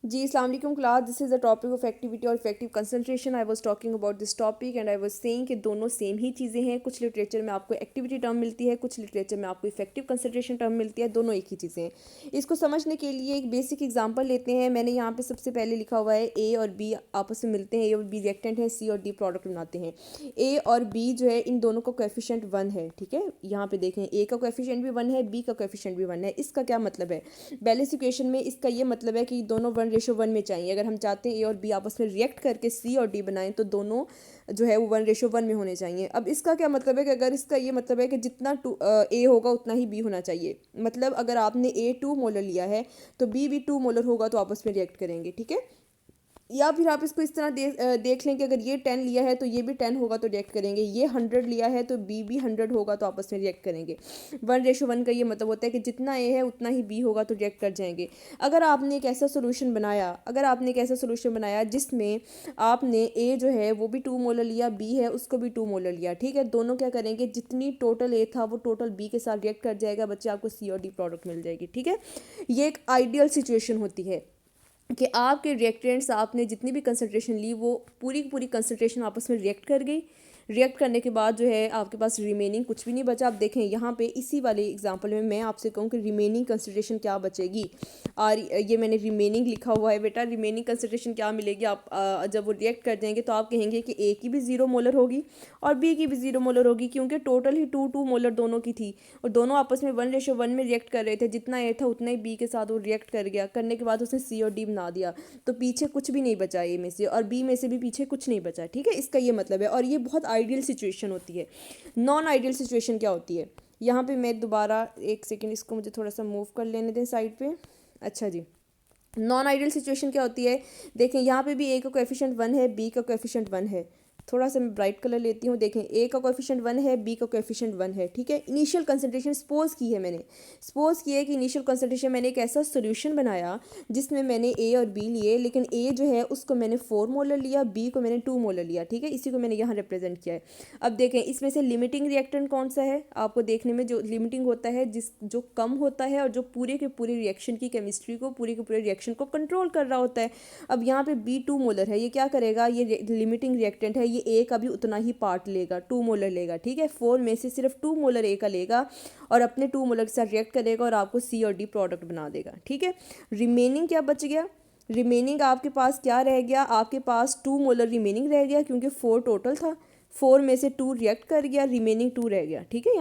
जी अस्सलाम वालेकुम class, this is the topic of activity और effective concentration. I was talking about this topic and I was saying कि दोनों same ही चीज़ें हैं। कुछ लिटरेचर में आपको एक्टिविटी टर्म मिलती है, कुछ लिटरेचर में आपको इफेक्टिव कंसंट्रेशन टर्म मिलती है, दोनों एक ही चीज़ें हैं। इसको समझने के लिए एक बेसिक एग्जांपल लेते हैं। मैंने यहाँ पे सबसे पहले लिखा हुआ है ए और बी आपस में मिलते हैं, ए और बी रिएक्टेंट हैं, सी और डी प्रोडक्ट बनाते हैं। ए और बी जो है इन दोनों का कोएफिशिएंट 1 है, ठीक है। यहाँ पे देखें ए का कोएफिशिएंट भी 1 है, बी का कोएफिशिएंट भी 1 है। इसका क्या मतलब है? बैलेंस इक्वेशन में इसका ये मतलब है कि दोनों 1:1 में चाहिए। अगर हम चाहते हैं ए और बी आपस में रिएक्ट करके सी और डी बनाएं तो दोनों जो है वो 1:1 में होने चाहिए। अब इसका क्या मतलब है कि अगर इसका ये मतलब है कि जितना ए होगा उतना ही बी होना चाहिए। मतलब अगर आपने ए 2 मोलर लिया है तो बी भी 2 मोलर होगा तो आपस में रिएक्ट करेंगे, ठीक है। या फिर आप इसको इस तरह देख लें कि अगर ये 10 लिया है तो ये भी 10 होगा तो रिएक्ट करेंगे, ये 100 लिया है तो बी भी 100 होगा तो आपस में रिएक्ट करेंगे। 1:1 का ये मतलब होता है कि जितना ए है उतना ही बी होगा तो रिएक्ट कर जाएंगे। अगर आपने एक ऐसा सोल्यूशन बनाया जिसमें आपने ए जो है वो भी 2 मोलर लिया, बी है उसको भी 2 मोलर लिया, ठीक है। दोनों क्या करेंगे, जितनी टोटल ए था वो टोटल बी के साथ रिएक्ट कर जाएगा, बच्चे आपको सी और डी प्रोडक्ट मिल जाएगी, ठीक है। ये एक आइडियल सिचुएशन होती है कि आपके रिएक्टेंट्स आपने जितनी भी कंसनट्रेशन ली वो पूरी की पूरी कंसनट्रेशन आपस में रिएक्ट कर गई। रिएक्ट करने के बाद जो है आपके पास रिमेनिंग कुछ भी नहीं बचा। आप देखें यहाँ पे इसी वाले एग्जांपल में मैं आपसे कहूँ कि रिमेनिंग कंसनट्रेशन क्या बचेगी। और ये मैंने रिमेनिंग लिखा हुआ है बेटा। रिमेनिंग कंसनट्रेशन क्या मिलेगी, आप जब वो रिएक्ट कर जाएंगे तो आप कहेंगे कि ए की भी 0 मोलर होगी और बी की भी 0 मोलर होगी, क्योंकि टोटल ही 2 मोलर दोनों की थी और दोनों आपस में 1:1 में रिएक्ट कर रहे थे। जितना ए था उतना ही बी के साथ वो रिएक्ट कर गया। करने के बाद उसने सी और डी बना दिया तो पीछे कुछ भी नहीं बचा ए में से, और बी में से भी पीछे कुछ नहीं बचा, ठीक है। इसका ये मतलब है। और ये बहुत आइडियल सिचुएशन होती है। नॉन आइडियल सिचुएशन क्या होती है, यहाँ पे मैं दोबारा एक सेकेंड इसको मुझे थोड़ा सा मूव कर लेने दें साइड पे। अच्छा जी, नॉन आइडियल सिचुएशन क्या होती है, देखें यहाँ पे भी ए का कोएफिशिएंट 1 है, बी का कोएफिशिएंट 1 है। थोड़ा सा मैं ब्राइट कलर लेती हूँ। देखें ए का कोएफिशिएंट 1 है, बी का कोएफिशिएंट 1 है, ठीक है। इनिशियल कंसंट्रेशन सपोज की है मैंने, सपोज की है कि इनिशियल कंसंट्रेशन मैंने एक ऐसा सोल्यूशन बनाया जिसमें मैंने ए और बी लिए, लेकिन ए जो है उसको मैंने 4 मोलर लिया, बी को मैंने 2 मोलर लिया, ठीक है। इसी को मैंने यहाँ रिप्रेजेंट किया है। अब देखें इसमें से लिमिटिंग रिएक्टेंट कौन सा है, आपको देखने में जो लिमिटिंग होता है जो कम होता है और जो पूरे के पूरे रिएक्शन की केमिस्ट्री को, पूरे के पूरे रिएक्शन को कंट्रोल कर रहा होता है। अब यहाँ पे बी 2 मोलर है, ये क्या करेगा, ये लिमिटिंग रिएक्टेंट है, ये ए का भी उतना ही पार्ट लेगा, 2 मोलर लेगा, ठीक है। 4 में से सिर्फ 2 मोलर ए का लेगा और अपने 2 मोलर के साथ रिएक्ट करेगा और आपको सी और डी प्रोडक्ट बना देगा, ठीक है। रिमेनिंग क्या बच गया, रिमेनिंग आपके पास क्या रह गया, आपके पास 2 मोलर रिमेनिंग रह गया, क्योंकि 4 टोटल था। 4 में से 2 रिएक्ट कर गया, रिमेनिंग 2 रह गया, ठीक है।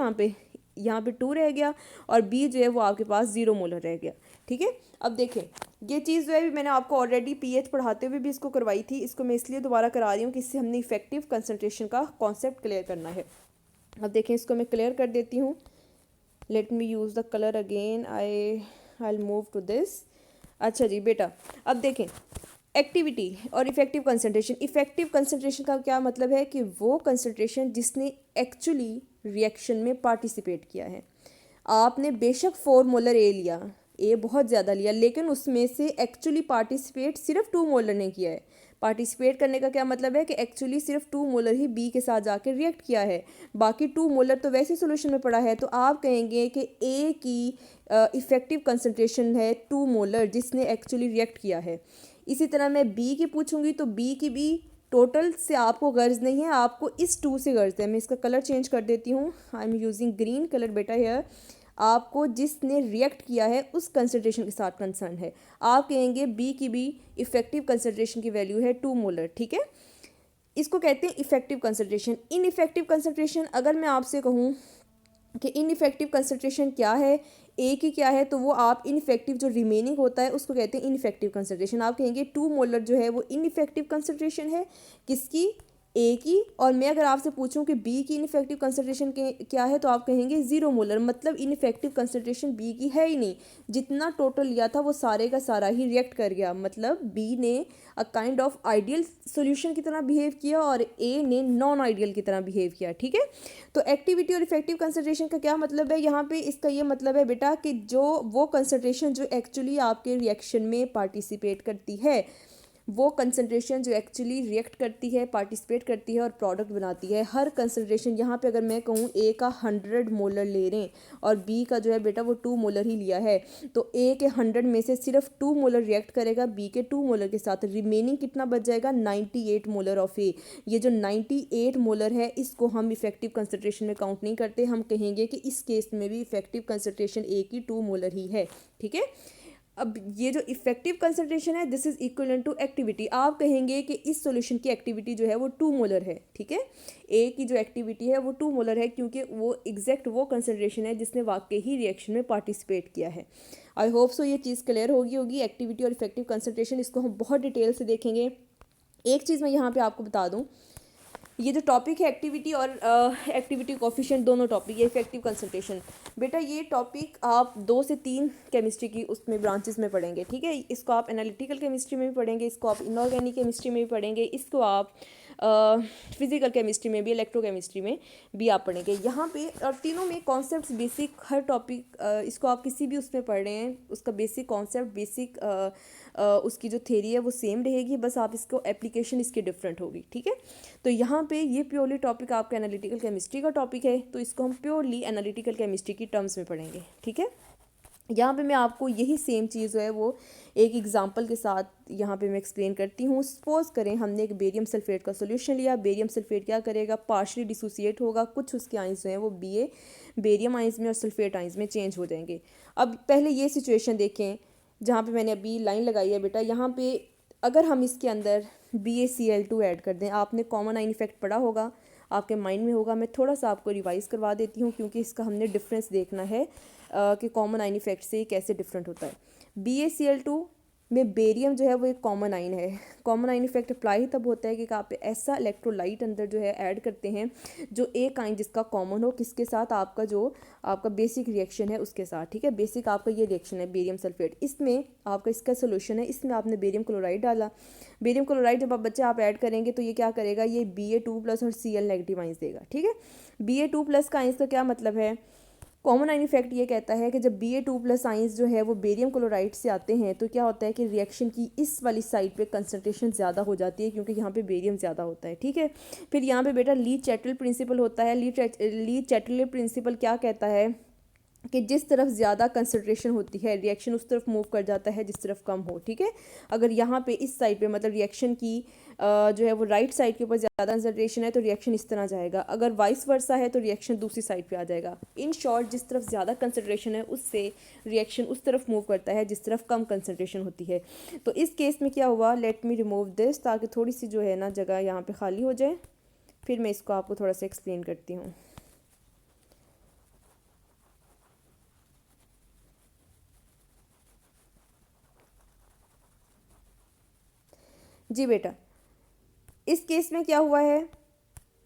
यहाँ पे 2 रह गया और बी जो है वो आपके पास 0 मोलर रह गया, ठीक है। अब देखें ये चीज़ जो है भी मैंने आपको ऑलरेडी पीएच पढ़ाते हुए भी इसको करवाई थी, इसको मैं इसलिए दोबारा करा रही हूँ कि इससे हमने इफेक्टिव कंसंट्रेशन का कॉन्सेप्ट क्लियर करना है। अब देखें इसको मैं क्लियर कर देती हूँ। Let me use the colour again, I move to this. अच्छा जी बेटा, अब देखें एक्टिविटी और इफेक्टिव कंसंट्रेशन। इफेक्टिव कंसंट्रेशन का क्या मतलब है कि वो कंसंट्रेशन जिसने एक्चुअली रिएक्शन में पार्टिसिपेट किया है। आपने बेशक 4 मोलर ए लिया, ए बहुत ज़्यादा लिया, लेकिन उसमें से एक्चुअली पार्टिसिपेट सिर्फ 2 मोलर ने किया है। पार्टिसिपेट करने का क्या मतलब है कि एक्चुअली सिर्फ 2 मोलर ही बी के साथ जाके रिएक्ट किया है, बाकी 2 मोलर तो वैसे सोल्यूशन में पड़ा है। तो आप कहेंगे कि ए की इफ़ेक्टिव कंसंट्रेशन है 2 मोलर जिसने एक्चुअली रिएक्ट किया है। इसी तरह मैं बी की पूछूंगी तो बी की भी टोटल से आपको गर्ज नहीं है, आपको इस 2 से गर्ज है। मैं इसका कलर चेंज कर देती हूँ, I am using green colour बेटा हेयर। आपको जिसने रिएक्ट किया है उस कंसंट्रेशन के साथ कंसर्न है। आप कहेंगे बी की भी इफेक्टिव कंसंट्रेशन की वैल्यू है 2 मोलर, ठीक है। इसको कहते हैं effective concentration. In effective concentration अगर मैं आपसे कहूँ कि इनइफेक्टिव कंसंट्रेशन क्या है, ए की क्या है, तो वो आप इनइफेक्टिव जो रिमेनिंग होता है उसको कहते हैं इनइफेक्टिव कंसंट्रेशन। आप कहेंगे 2 मोलर जो है वो इनइफेक्टिव कंसंट्रेशन है, किसकी, ए की। और मैं अगर आपसे पूछूं कि बी की इनइफेक्टिव कंसंट्रेशन क्या है तो आप कहेंगे 0 मोलर, मतलब इनइफेक्टिव कंसंट्रेशन बी की है ही नहीं। जितना टोटल लिया था वो सारे का सारा ही रिएक्ट कर गया, मतलब बी ने a kind of ideal solution की तरह बिहेव किया और ए ने नॉन आइडियल की तरह बिहेव किया, ठीक है। तो एक्टिविटी और इफेक्टिव कंसंट्रेशन का क्या मतलब है यहाँ पे, इसका ये मतलब है बेटा कि जो वो कंसंट्रेशन जो एक्चुअली आपके रिएक्शन में पार्टिसिपेट करती है वो कंसंट्रेशन जो एक्चुअली रिएक्ट करती है, पार्टिसिपेट करती है और प्रोडक्ट बनाती है। हर कंसंट्रेशन, यहाँ पे अगर मैं कहूँ ए का 100 मोलर ले रहे हैं और बी का जो है बेटा वो 2 मोलर ही लिया है, तो ए के 100 में से सिर्फ 2 मोलर रिएक्ट करेगा बी के 2 मोलर के साथ, रिमेनिंग कितना बच जाएगा 98 मोलर ऑफ ए। ये जो 98 मोलर है इसको हम इफेक्टिव कंसंट्रेशन में काउंट नहीं करते, हम कहेंगे कि इस केस में भी इफेक्टिव कंसंट्रेशन ए की 2 मोलर ही है। ठीक है, अब ये जो इफेक्टिव कंसंट्रेशन है this is equivalent to activity, आप कहेंगे कि इस सॉल्यूशन की एक्टिविटी जो है वो 2 मोलर है। ठीक है, ए की जो एक्टिविटी है वो 2 मोलर है क्योंकि वो एग्जैक्ट वो कंसंट्रेशन है जिसने वाकई ही रिएक्शन में पार्टिसिपेट किया है। आई होप सो ये चीज़ क्लियर होगी एक्टिविटी और इफेक्टिव कंसंट्रेशन, इसको हम बहुत डिटेल से देखेंगे। एक चीज़ मैं यहाँ पे आपको बता दूँ, ये जो टॉपिक है एक्टिविटी और एक्टिविटी कोफिशिएंट दोनों टॉपिक है, इफेक्टिव कंसंट्रेशन, बेटा ये टॉपिक आप 2 से 3 केमिस्ट्री की उसमें ब्रांचेस में पढ़ेंगे। ठीक है, इसको आप एनालिटिकल केमिस्ट्री में भी पढ़ेंगे, इसको आप इनऑर्गेनिक केमिस्ट्री में भी पढ़ेंगे, इसको आप फिजिकल केमिस्ट्री में भी, इलेक्ट्रोकेमिस्ट्री में भी आप पढ़ेंगे। यहाँ पे और तीनों में कॉन्सेप्ट्स बेसिक, हर टॉपिक इसको आप किसी भी उसमें पढ़ रहे हैं उसका बेसिक कॉन्सेप्ट, बेसिक उसकी जो थ्योरी है वो सेम रहेगी, बस आप इसको एप्लीकेशन इसकी डिफरेंट होगी। ठीक है, तो यहाँ पे ये प्योरली टॉपिक आपका एनालिटिकल केमिस्ट्री का टॉपिक है, तो इसको हम प्योरली एनालिटिकल केमिस्ट्री की टर्म्स में पढ़ेंगे। ठीक है, यहाँ पे मैं आपको यही सेम चीज़ जो है वो एक एग्जांपल के साथ यहाँ पे मैं एक्सप्लेन करती हूँ। सपोज करें हमने एक बेरियम सल्फेट का सॉल्यूशन लिया, बेरियम सल्फेट क्या करेगा, पार्शली डिसोसिएट होगा, कुछ उसके आइंस जो हैं वो बेरियम आइंस में और सल्फेट आइंस में चेंज हो जाएंगे। अब पहले ये सिचुएशन देखें जहाँ पे मैंने अभी लाइन लगाई है बेटा, यहाँ पे अगर हम इसके अंदर BaCl2 ऐड कर दें, आपने कॉमन आइन इफेक्ट पढ़ा होगा, आपके माइंड में होगा, मैं थोड़ा सा आपको रिवाइज करवा देती हूँ क्योंकि इसका हमने डिफरेंस देखना है कि कॉमन आइन इफेक्ट से कैसे डिफरेंट होता है। BaCl2 में बेरियम जो है वो एक कॉमन आइन है। कॉमन आइन इफेक्ट अप्लाई तब होता है कि आप ऐसा इलेक्ट्रोलाइट अंदर जो है ऐड करते हैं जो एक आइन जिसका कॉमन हो, किसके साथ, आपका बेसिक रिएक्शन है उसके साथ। ठीक है, बेसिक आपका ये रिएक्शन है बेरियम सल्फेट, इसमें आपका इसका सोल्यूशन है, इसमें आपने बेरियम क्लोराइड डाला। बेरियम क्लोराइड जब आप ऐड करेंगे तो ये क्या करेगा, ये Ba2+ और Cl नेगेटिव आइंस देगा। ठीक है, Ba2+ का आइंस का क्या मतलब है, कॉमन आइन इफेक्ट ये कहता है कि जब Ba2+ आइंस जो है वो बेरियम क्लोराइड से आते हैं तो क्या होता है कि रिएक्शन की इस वाली साइड पे कंसंट्रेशन ज़्यादा हो जाती है क्योंकि यहाँ पे बेरियम ज़्यादा होता है। ठीक है, फिर यहाँ पे बेटा ली चैटल प्रिंसिपल होता है। ली चैटल प्रिंसिपल क्या कहता है कि जिस तरफ ज़्यादा कंसंट्रेशन होती है रिएक्शन उस तरफ मूव कर जाता है जिस तरफ कम हो। ठीक है, अगर यहाँ पे इस साइड पे मतलब रिएक्शन की जो है वो राइट साइड के ऊपर ज़्यादा कंसंट्रेशन है तो रिएक्शन इस तरह जाएगा, अगर वाइस वर्सा है तो रिएक्शन दूसरी साइड पे आ जाएगा। इन शॉर्ट, जिस तरफ ज़्यादा कंसंट्रेशन है उससे रिएक्शन उस तरफ मूव करता है जिस तरफ कम कंसंट्रेशन होती है। तो इस केस में क्या हुआ, लेट मी रिमूव दिस, ताकि थोड़ी सी जो है ना जगह यहाँ पर खाली हो जाए, फिर मैं इसको आपको थोड़ा सा एक्सप्लेन करती हूँ। जी बेटा, इस केस में क्या हुआ है,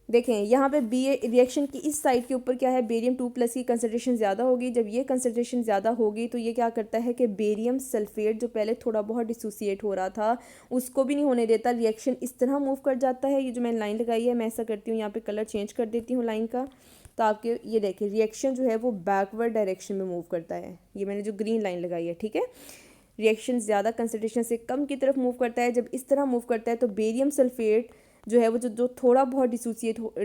देखें यहाँ पे बी रिएक्शन की इस साइड के ऊपर क्या है, Ba2+ की कंसंट्रेशन ज़्यादा होगी। जब ये कंसंट्रेशन ज़्यादा होगी तो ये क्या करता है कि बेरियम सल्फेट जो पहले थोड़ा बहुत डिसोसिएट हो रहा था उसको भी नहीं होने देता, रिएक्शन इस तरह मूव कर जाता है। ये जो मैंने लाइन लगाई है मैं ऐसा करती हूँ, यहाँ पे कलर चेंज कर देती हूँ लाइन का, तो आपके ये देखें रिएक्शन जो है वो बैकवर्ड डायरेक्शन में मूव करता है। ये मैंने जो ग्रीन लाइन लगाई है, ठीक है, रिएक्शन ज़्यादा कंसंट्रेशन से कम की तरफ मूव करता है। जब इस तरह मूव करता है तो बेरियम सल्फेट जो है वो जो थोड़ा बहुत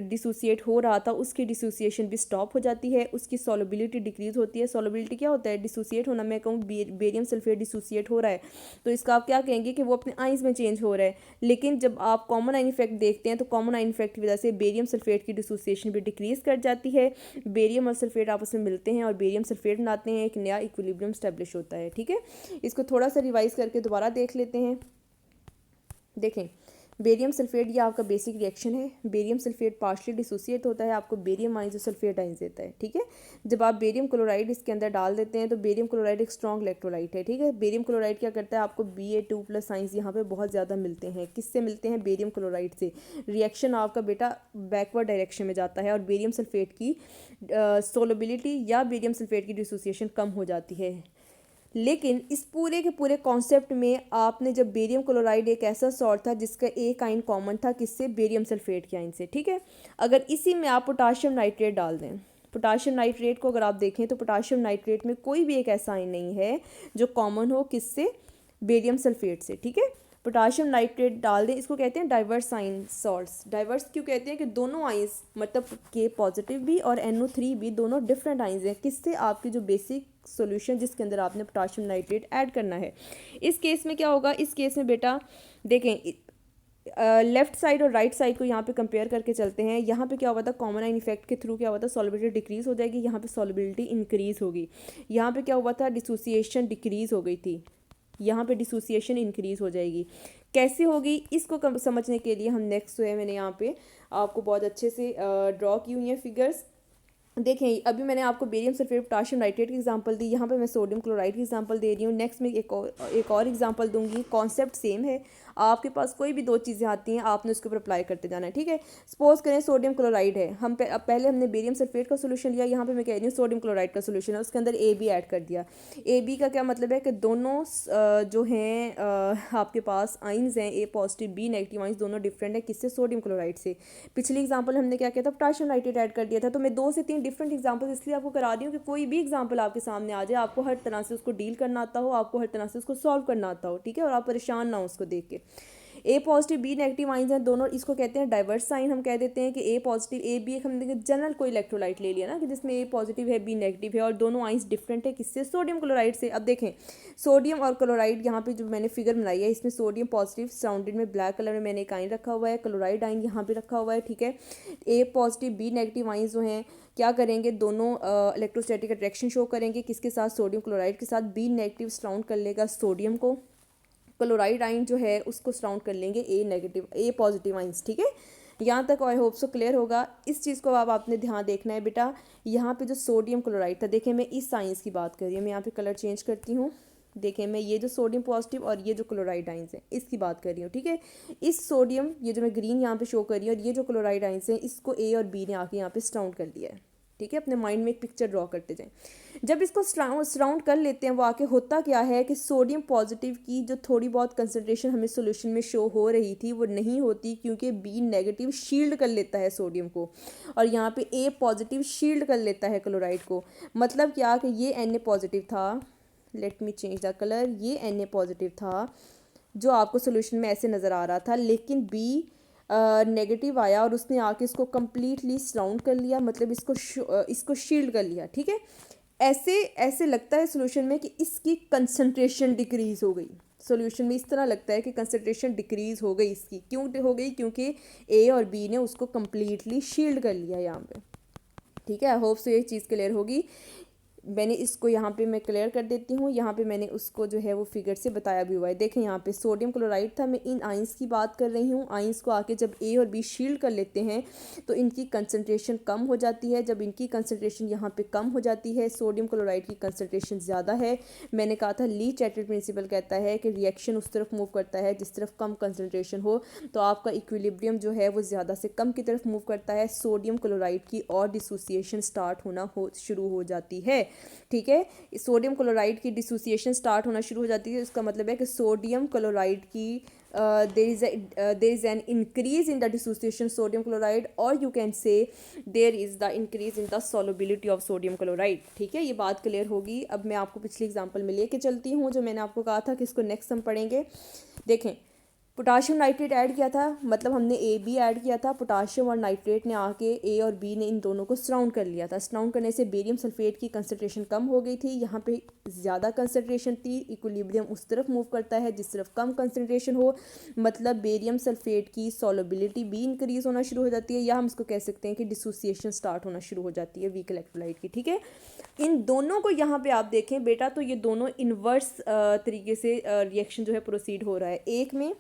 डिसोसिएट हो रहा था उसकी डिसोसिएशन भी स्टॉप हो जाती है, उसकी सॉल्युबिलिटी डिक्रीज होती है। सॉल्युबिलिटी क्या होता है, डिसोसिएट होना, मैं कहूँ बेरियम सल्फेट डिसोसिएट हो रहा है तो इसका आप क्या कहेंगे कि वो अपने आइंस में चेंज हो रहा है। लेकिन जब आप कॉमन आइन इफेक्ट देखते हैं तो कॉमन आइन इफेक्ट की वजह से बेरियम सल्फेट की डिसोसिएशन भी डिक्रीज कर जाती है, बेरियम और सल्फेट आपस में मिलते हैं और बेरियम सल्फेट बनाते हैं, एक नया इक्विलिब्रियम स्टैब्लिश होता है। ठीक है, इसको थोड़ा सा रिवाइज करके दोबारा देख लेते हैं। देखें, बेरियम सल्फेट ये आपका बेसिक रिएक्शन है, बेरियम सल्फेट पार्शली डिसोसिएट होता है, आपको बेरियम आइंस और सल्फेट आइंस देता है। ठीक है, जब आप बेरियम क्लोराइड इसके अंदर डाल देते हैं तो बेरियम क्लोराइड एक स्ट्रॉन्ग इलेक्ट्रोलाइट है। ठीक है, बेरियम क्लोराइड क्या करता है, आपको Ba2+ आइंस यहाँ पे बहुत ज़्यादा मिलते हैं। किससे मिलते हैं, बेरियम क्लोराइड से। रिएक्शन आपका बेटा बैकवर्ड डायरेक्शन में जाता है और बेरियम सल्फेट की सोलबिलिटी या बेरियम सल्फेट की डिसोसिएशन कम हो जाती है। लेकिन इस पूरे के पूरे कॉन्सेप्ट में आपने जब बेरियम क्लोराइड एक ऐसा सॉल्ट था जिसका एक आइन कॉमन था, किससे, बेरियम सल्फेट के आइन से। ठीक है, अगर इसी में आप पोटाशियम नाइट्रेट डाल दें, पोटाशियम नाइट्रेट को अगर आप देखें तो पोटाशियम नाइट्रेट में कोई भी एक ऐसा आइन नहीं है जो कॉमन हो किससे, बेरियम सल्फेट से। ठीक है, पोटाशियम नाइट्रेट डाल दें, इसको कहते हैं डाइवर्स आइन सॉल्ट्स। डाइवर्स क्यों कहते हैं कि दोनों आइंस मतलब के पॉजिटिव भी और NO3 भी दोनों डिफरेंट आइंस हैं। किससे? आपकी जो बेसिक सॉल्यूशन जिसके अंदर आपने पोटाशियम नाइट्रेट ऐड करना है। इस केस में क्या होगा? इस केस में बेटा देखें, लेफ्ट साइड और राइट साइड को यहाँ पे कंपेयर करके चलते हैं। यहाँ पे क्या हुआ था? कॉमन आइन इफेक्ट के थ्रू क्या हुआ था? सॉल्युबिलिटी डिक्रीज हो जाएगी, यहाँ पे सॉल्युबिलिटी इंक्रीज होगी। यहाँ पे क्या हुआ था? डिसोसिएशन डिक्रीज हो गई थी, यहाँ पे डिसोसिएशन इंक्रीज हो जाएगी। कैसे होगी? इसको समझने के लिए हम नेक्स्ट जो है मैंने यहाँ पे आपको बहुत अच्छे से ड्रॉ की हुई है फिगर्स। देखें, अभी मैंने आपको बेरियम सल्फेट पोटाशियम नाइट्रेट की एग्जांपल दी, यहाँ पे मैं सोडियम क्लोराइड की एग्जांपल दे रही हूँ। नेक्स्ट में एक और एग्जांपल दूंगी। कॉन्सेप्ट सेम है, आपके पास कोई भी दो चीज़ें आती हैं आपने उसके ऊपर अप्लाई करते जाना है, ठीक है। सपोज करें सोडियम क्लोराइड है, अब पहले हमने बेरियम सल्फेट का सोल्यूशन लिया, यहाँ पे मैं कह रही हूँ सोडियम क्लोराइड का सोल्यूशन है, उसके अंदर AB ऐड कर दिया। AB का क्या मतलब है कि दोनों जो हैं आपके पास आइंस हैं, A positive B negative ions दोनों डिफरेंट है। किससे? सोडियम क्लोराइड से। पिछली एग्जाम्पल हमने क्या किया था? पोटाशियम नाइट्रेट ऐड कर दिया था। तो मैं 2 से 3 डिफरेंट एग्जाम्पल इसलिए आपको करा रही हूँ कि कोई भी एग्जाम्पल आपके सामने आ जाए, आपको हर तरह से उसको डील करना आता हो, आपको हर तरह से उसको सॉल्व करना आता हो, ठीक है, और आप परेशान ना हो उसको देख के। A positive B negative ions हैं दोनों, इसको कहते हैं डाइवर्स साइन। हम कह देते हैं कि A पॉजिटिव A B, एक हमने जनरल कोई इलेक्ट्रोलाइट ले लिया ना कि जिसमें A पॉजिटिव है B नेगेटिव है और दोनों आइंस डिफरेंट है। किससे? सोडियम क्लोराइड से। अब देखें, सोडियम और क्लोराइड, यहाँ पे जो मैंने फिगर बनाई है इसमें सोडियम पॉजिटिव सराउंडेड में ब्लैक कलर में मैंने एक आइन रखा हुआ है, क्लोराइड आइन यहाँ पे रखा हुआ है, ठीक है। A positive B negative ions जो हैं क्या करेंगे? दोनों इलेक्ट्रोस्टैटिक अट्रैक्शन शो करेंगे। किसके साथ? सोडियम क्लोराइड के साथ। B नेगेटिव सराउंड कर लेगा सोडियम को, क्लोराइड आइन जो है उसको सराउंड कर लेंगे A पॉजिटिव आइंस, ठीक है। यहाँ तक आई होप सो क्लियर होगा। इस चीज़ को अब आपने ध्यान देखना है बेटा। यहाँ पे जो सोडियम क्लोराइड था, देखें मैं इस आइंस की बात कर रही हूँ, मैं यहाँ पे कलर चेंज करती हूँ। देखें, मैं ये जो सोडियम पॉजिटिव और ये जो क्लोराइड आइंस है इसकी बात कर रही हूँ, ठीक है। इस सोडियम, ये जो मैं ग्रीन यहाँ पे शो कर रही हूँ, और ये जो क्लोराइड आइंस हैं इसको A और B ने आके यहाँ पे सराउंड कर लिया है, ठीक है। अपने माइंड में एक पिक्चर ड्रॉ करते जाएं। जब इसको सराउंड कर लेते हैं, वो आके होता क्या है कि सोडियम पॉजिटिव की जो थोड़ी बहुत कंसनट्रेशन हमें सॉल्यूशन में शो हो रही थी वो नहीं होती, क्योंकि B नेगेटिव शील्ड कर लेता है सोडियम को, और यहाँ पे A पॉजिटिव शील्ड कर लेता है क्लोराइड को। मतलब क्या कि ये Na पॉजिटिव था, let me change the colour, ये Na पॉजिटिव था जो आपको सोल्यूशन में ऐसे नज़र आ रहा था, लेकिन B नेगेटिव आया और उसने आके इसको कम्प्लीटली सराउंड कर लिया, मतलब इसको शील्ड कर लिया, ठीक है। ऐसे ऐसे लगता है सॉल्यूशन में कि इसकी कंसंट्रेशन डिक्रीज़ हो गई। सॉल्यूशन में इस तरह लगता है कि कंसंट्रेशन डिक्रीज़ हो गई इसकी। क्यों हो गई? क्योंकि A और B ने उसको कम्प्लीटली शील्ड कर लिया यहाँ पे, ठीक है। आई होप सो ये चीज़ क्लियर होगी। मैंने इसको यहाँ पे मैं क्लियर कर देती हूँ। यहाँ पे मैंने उसको जो है वो फिगर से बताया भी हुआ है। देखें, यहाँ पे सोडियम क्लोराइड था, मैं इन आइंस की बात कर रही हूँ। आइंस को आके जब A और B शील्ड कर लेते हैं तो इनकी कंसंट्रेशन कम हो जाती है। जब इनकी कंसंट्रेशन यहाँ पे कम हो जाती है, सोडियम क्लोराइड की कंसंट्रेशन ज़्यादा है। मैंने कहा था ली चैटल प्रिंसिपल कहता है कि रिएक्शन उस तरफ मूव करता है जिस तरफ कम कंसंट्रेशन हो, तो आपका इक्विलिब्रियम जो है वो ज़्यादा से कम की तरफ मूव करता है। सोडियम क्लोराइड की और डिसोसिएशन स्टार्ट होना शुरू हो जाती है, ठीक है। सोडियम क्लोराइड की डिसोसिएशन स्टार्ट होना शुरू हो जाती है। इसका मतलब है कि सोडियम क्लोराइड की there is an increase in the dissociation sodium chloride, or you can say there is the increase in the solubility of sodium chloride, ठीक है। ये बात क्लियर होगी। अब मैं आपको पिछली एग्जांपल में लेके चलती हूँ जो मैंने आपको कहा था कि इसको नेक्स्ट हम पढ़ेंगे। देखें, पोटाशियम नाइट्रेट ऐड किया था, मतलब हमने AB ऐड किया था, पोटाशियम और नाइट्रेट ने आके A और B ने इन दोनों को सराउंड कर लिया था। सराउंड करने से बेरियम सल्फेट की कंसंट्रेशन कम हो गई थी, यहाँ पे ज़्यादा कंसंट्रेशन थी। इक्विलिब्रियम उस तरफ मूव करता है जिस तरफ कम कंसंट्रेशन हो, मतलब बेरियम सल्फेट की सॉल्युबिलिटी भी इंक्रीज़ होना शुरू हो जाती है, या हम इसको कह सकते हैं कि डिसोसिएशन स्टार्ट होना शुरू हो जाती है वीक इलेक्ट्रोलाइट की, ठीक है। इन दोनों को यहाँ पे आप देखें बेटा, तो ये दोनों इन्वर्स तरीके से रिएक्शन जो है प्रोसीड हो रहा है। एक में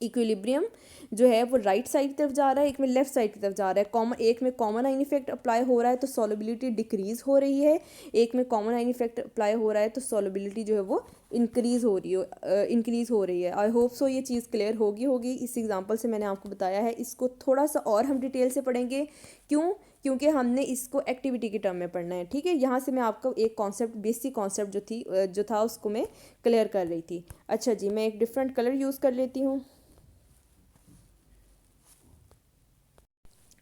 इक्विलिब्रियम जो है वो राइट साइड की तरफ जा रहा है, एक में लेफ्ट साइड की तरफ जा रहा है। एक में कॉमन आइन इफेक्ट अप्लाई हो रहा है तो सॉल्युबिलिटी डिक्रीज़ हो रही है, एक में कॉमन आइन इफेक्ट अप्लाई हो रहा है तो सॉल्युबिलिटी जो है वो इंक्रीज़ हो रही है। आई होप सो ये चीज़ क्लियर होगी। इस एग्जांपल से मैंने आपको बताया है। इसको थोड़ा सा और हम डिटेल से पढ़ेंगे। क्योंकि हमने इसको एक्टिविटी के टर्म में पढ़ना है, ठीक है। यहाँ से मैं आपको एक कॉन्सेप्ट, बेसिक कॉन्सेप्ट जो था उसको मैं क्लियर कर रही थी। अच्छा जी, मैं एक डिफरेंट कलर यूज़ कर लेती हूँ।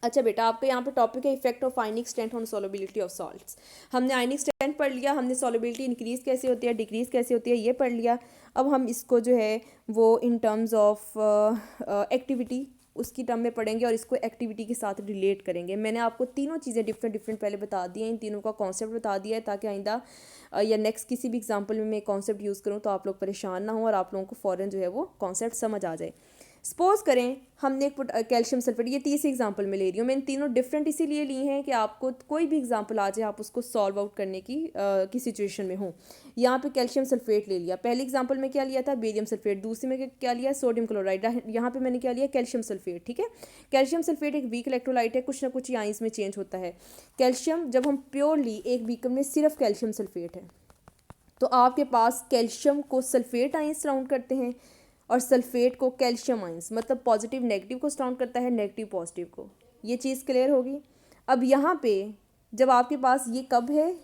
अच्छा बेटा, आपका यहाँ पे टॉपिक है effect of ionic strength on solubility of salts. हमने आयनिक स्ट्रेंथ पढ़ लिया, हमने सॉल्युबिलिटी इंक्रीज कैसे होती है डिक्रीज कैसे होती है ये पढ़ लिया। अब हम इसको जो है वो इन टर्म्स ऑफ एक्टिविटी उसकी टर्म में पढ़ेंगे और इसको एक्टिविटी के साथ रिलेट करेंगे। मैंने आपको तीनों चीज़ें डिफरेंट डिफरेंट पहले बता दी हैं, इन तीनों का कॉन्सेप्ट बता दिया है ताकि आइंदा या नेक्स्ट किसी भी एग्जांपल में मैं कॉन्सेप्ट यूज़ करूँ तो आप लोग परेशान ना हो और आप लोगों को फ़ौरन जो है वो कॉन्सेप्ट समझ आ जाए। सपोज करें हमने एक कैल्शियम सल्फेट, ये तीसरी एग्जांपल में ले रही हूँ, मैंने तीनों डिफरेंट इसीलिए ली हैं कि आपको कोई भी एग्जांपल आ जाए आप उसको सॉल्व आउट करने की सिचुएशन में हो। यहाँ पे कैल्शियम सल्फेट ले लिया, पहली एग्जांपल में क्या लिया था, बेरियम सल्फेट, दूसरी में क्या लिया, सोडियम क्लोराइड, यहाँ पे मैंने क्या लिया, कैल्शियम सल्फेट। ठीक है, कैल्शियम सल्फेट एक वीक इलेक्ट्रोलाइट है, कुछ ना कुछ आइंस में चेंज होता है। कैल्शियम जब हम प्योरली एक बीकर में सिर्फ कैल्शियम सल्फेट है तो आपके पास कैल्शियम को सल्फेट आइंस सराउंड करते हैं और सल्फेट को कैल्शियम आइंस, मतलब पॉजिटिव नेगेटिव को सराउंड करता है, नेगेटिव पॉजिटिव को। ये चीज़ क्लियर होगी। अब यहाँ पे जब आपके पास ये कब है,